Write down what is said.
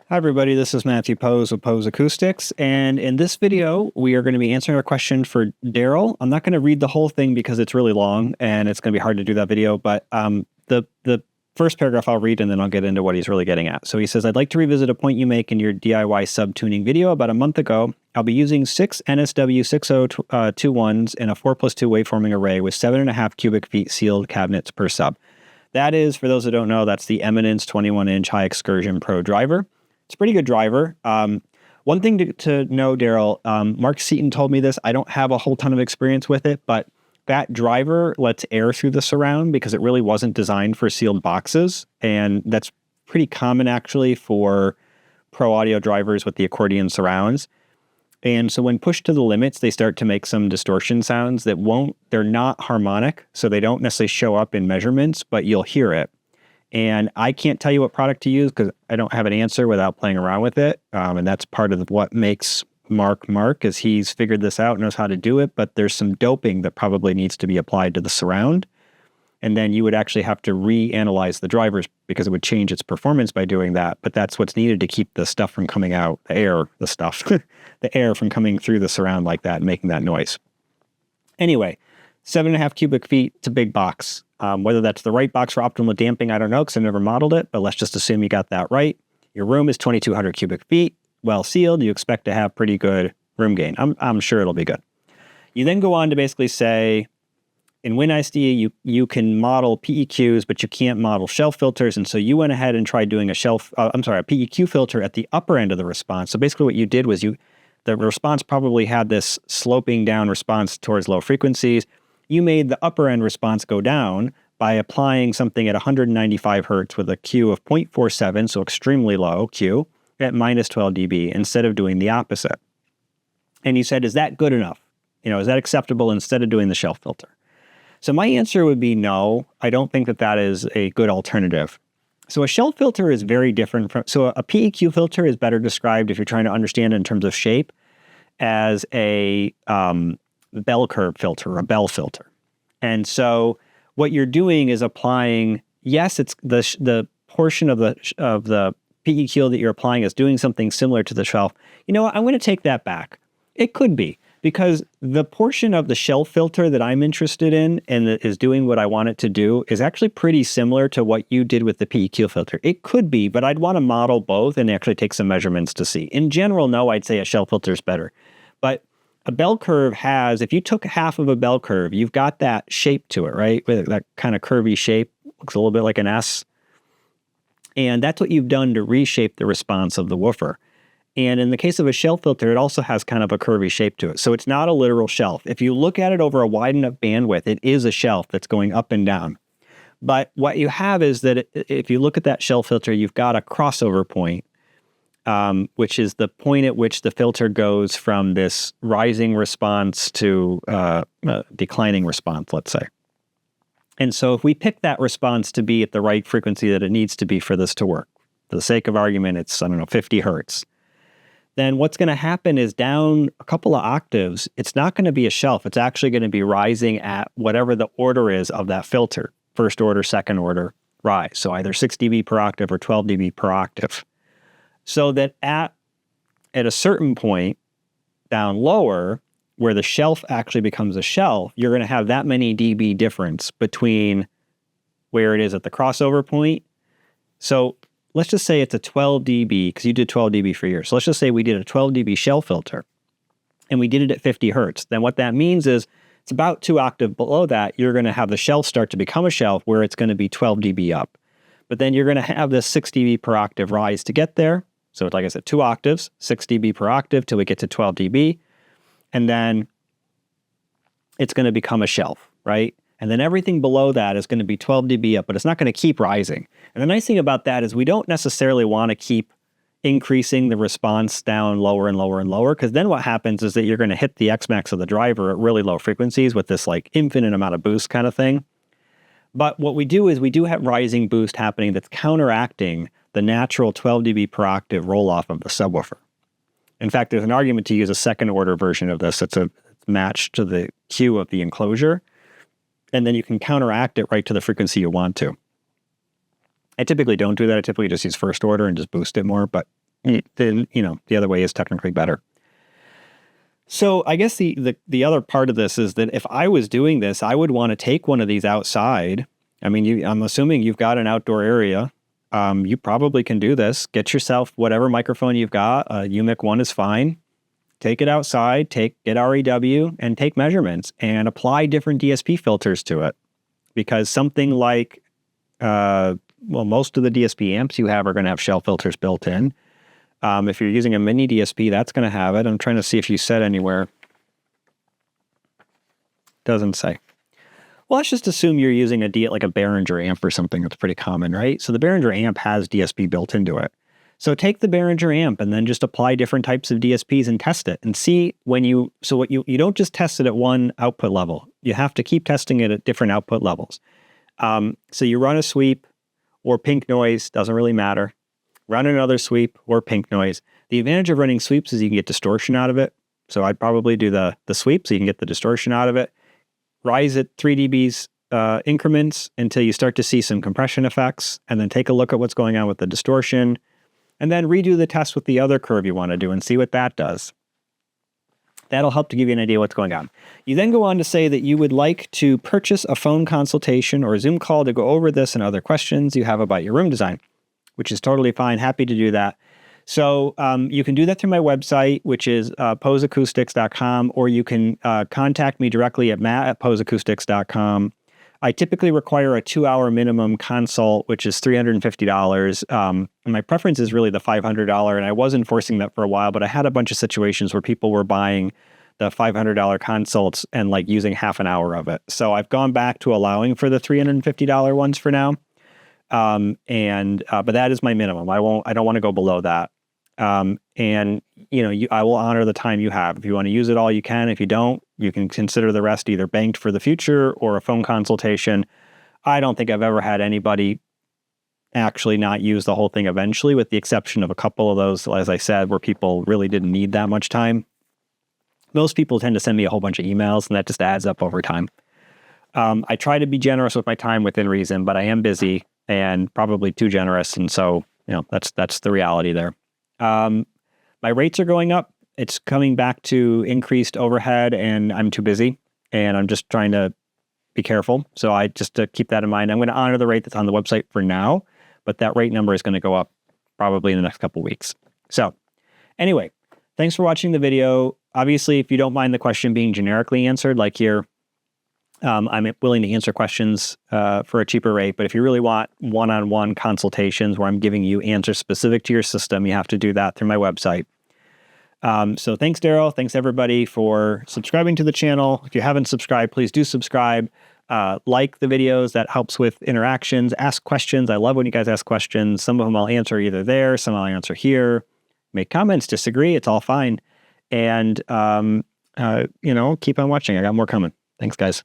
Hi everybody, this is Matthew Poes with Poes Acoustics, and in this video we are going to be answering a question for Daryl. I'm not going to read the whole thing because it's really long and it's going to be hard to do that video, but the first paragraph I'll read and then I'll get into what he's really getting at. So he says, I'd like to revisit a point you make in your DIY sub-tuning video about a month ago. I'll be using 6 NSW 6021s in a 4+2 waveforming array with 7.5 cubic feet sealed cabinets per sub. That is, for those that don't know, that's the Eminence 21-inch High Excursion Pro driver. It's a pretty good driver. One thing to know, Daryl, Mark Seaton told me this. I don't have a whole ton of experience with it, but that driver lets air through the surround because it really wasn't designed for sealed boxes. And that's pretty common actually for pro audio drivers with the accordion surrounds. And so when pushed to the limits, they start to make some distortion sounds that they're not harmonic. So they don't necessarily show up in measurements, but you'll hear it. And I can't tell you what product to use because I don't have an answer without playing around with it. And that's part of what makes Mark, is he's figured this out, knows how to do it, but there's some doping that probably needs to be applied to the surround. And then you would actually have to reanalyze the drivers because it would change its performance by doing that. But that's what's needed to keep the stuff from coming out, the air from coming through the surround like that and making that noise. Anyway, 7.5 cubic feet, it's a big box. Whether that's the right box for optimal damping, I don't know because I never modeled it, but let's just assume you got that right. Your room is 2,200 cubic feet, well sealed. You expect to have pretty good room gain. I'm sure it'll be good. You then go on to basically say, in WinISD, you can model PEQs, but you can't model shelf filters. And so you went ahead and tried doing a PEQ filter at the upper end of the response. So basically what you did was the response probably had this sloping down response towards low frequencies. You made the upper end response go down by applying something at 195 hertz with a Q of 0.47, so extremely low Q, at minus 12 dB instead of doing the opposite. And you said, is that good enough? Is that acceptable instead of doing the shelf filter? So my answer would be no. I don't think that is a good alternative. So a shelf filter is very different so a PEQ filter is better described if you're trying to understand it in terms of shape as a bell curve filter or a bell filter. And so what you're doing is applying, yes, it's the portion of the PEQ that you're applying is doing something similar to the shelf. You know what? I'm going to take that back. It could be because the portion of the shelf filter that I'm interested in and that is doing what I want it to do is actually pretty similar to what you did with the PEQ filter. It could be, but I'd want to model both and actually take some measurements to see. In general, no, I'd say a shelf filter is better. But a bell curve if you took half of a bell curve, you've got that shape to it, right? With that kind of curvy shape, looks a little bit like an S. And that's what you've done to reshape the response of the woofer. And in the case of a shelf filter, it also has kind of a curvy shape to it. So it's not a literal shelf. If you look at it over a wide enough bandwidth, it is a shelf that's going up and down. But what you have is that if you look at that shelf filter, you've got a crossover point, which is the point at which the filter goes from this rising response to declining response, let's say. And so if we pick that response to be at the right frequency that it needs to be for this to work, for the sake of argument, it's, 50 hertz. Then what's going to happen is down a couple of octaves, it's not going to be a shelf. It's actually going to be rising at whatever the order is of that filter, first order, second order rise. So either 6 dB per octave or 12 dB per octave. So that at a certain point down lower, where the shelf actually becomes a shelf, you're going to have that many dB difference between where it is at the crossover point. So let's just say it's a 12 dB, because you did 12 dB for yours. So let's just say we did a 12 dB shelf filter, and we did it at 50 hertz. Then what that means is it's about 2 octaves below that, you're going to have the shelf start to become a shelf where it's going to be 12 dB up. But then you're going to have this 6 dB per octave rise to get there. So it's, like I said, 2 octaves, 6 dB per octave till we get to 12 dB. And then it's going to become a shelf, right? And then everything below that is going to be 12 dB up, but it's not going to keep rising. And the nice thing about that is we don't necessarily want to keep increasing the response down lower and lower and lower, because then what happens is that you're going to hit the Xmax of the driver at really low frequencies with this like infinite amount of boost kind of thing. But what we do is we do have rising boost happening that's counteracting the natural 12 dB per octave roll-off of the subwoofer. In fact, there's an argument to use a second order version of this. It's matched to the Q of the enclosure, and then you can counteract it right to the frequency you want to. I typically don't do that. I typically just use first order and just boost it more, but then, the other way is technically better. So I guess the other part of this is that if I was doing this, I would want to take one of these outside. I mean, I'm assuming you've got an outdoor area. You probably can do this. Get yourself whatever microphone you've got. UMIC 1 is fine. Take it outside, get REW, and take measurements and apply different DSP filters to it. Because something like, most of the DSP amps you have are going to have shell filters built in. If you're using a mini DSP, that's going to have it. I'm trying to see if you said anywhere. Doesn't say. Well, let's just assume you're using like a Behringer amp or something. That's pretty common, right? So the Behringer amp has DSP built into it. So take the Behringer amp and then just apply different types of DSPs and test it and see you don't just test it at one output level. You have to keep testing it at different output levels. So you run a sweep or pink noise, doesn't really matter. Run another sweep or pink noise. The advantage of running sweeps is you can get distortion out of it. So I'd probably do the sweep so you can get the distortion out of it. Rise at 3 dBs increments until you start to see some compression effects, and then take a look at what's going on with the distortion. And then redo the test with the other curve you want to do and see what that does. That'll help to give you an idea what's going on. You then go on to say that you would like to purchase a phone consultation or a Zoom call to go over this and other questions you have about your room design, which is totally fine. Happy to do that. So you can do that through my website, which is poesacoustics.com, or you can contact me directly at matt@poesacoustics.com. I typically require a 2-hour minimum consult, which is $350. And my preference is really the $500, and I was enforcing that for a while, but I had a bunch of situations where people were buying the $500 consults and like using half an hour of it. So I've gone back to allowing for the $350 ones for now. But that is my minimum. I don't want to go below that. I will honor the time you have. If you want to use it all, you can. If you don't, you can consider the rest either banked for the future or a phone consultation. I don't think I've ever had anybody actually not use the whole thing eventually, with the exception of a couple of those, as I said, where people really didn't need that much time. Most people tend to send me a whole bunch of emails, and that just adds up over time. I try to be generous with my time within reason, but I am busy and probably too generous. And so, that's the reality there. My rates are going up. It's coming back to increased overhead, and I'm too busy, and I'm just trying to be careful. So just to keep that in mind, I'm going to honor the rate that's on the website for now, but that rate number is going to go up probably in the next couple of weeks. So anyway, thanks for watching the video. Obviously, if you don't mind the question being generically answered, like here, I'm willing to answer questions for a cheaper rate, but if you really want one-on-one consultations where I'm giving you answers specific to your system, you have to do that through my website. So thanks, Daryl. Thanks, everybody, for subscribing to the channel. If you haven't subscribed, please do subscribe. Like the videos. That helps with interactions. Ask questions. I love when you guys ask questions. Some of them I'll answer either there, some I'll answer here. Make comments, disagree. It's all fine. And, keep on watching. I got more coming. Thanks, guys.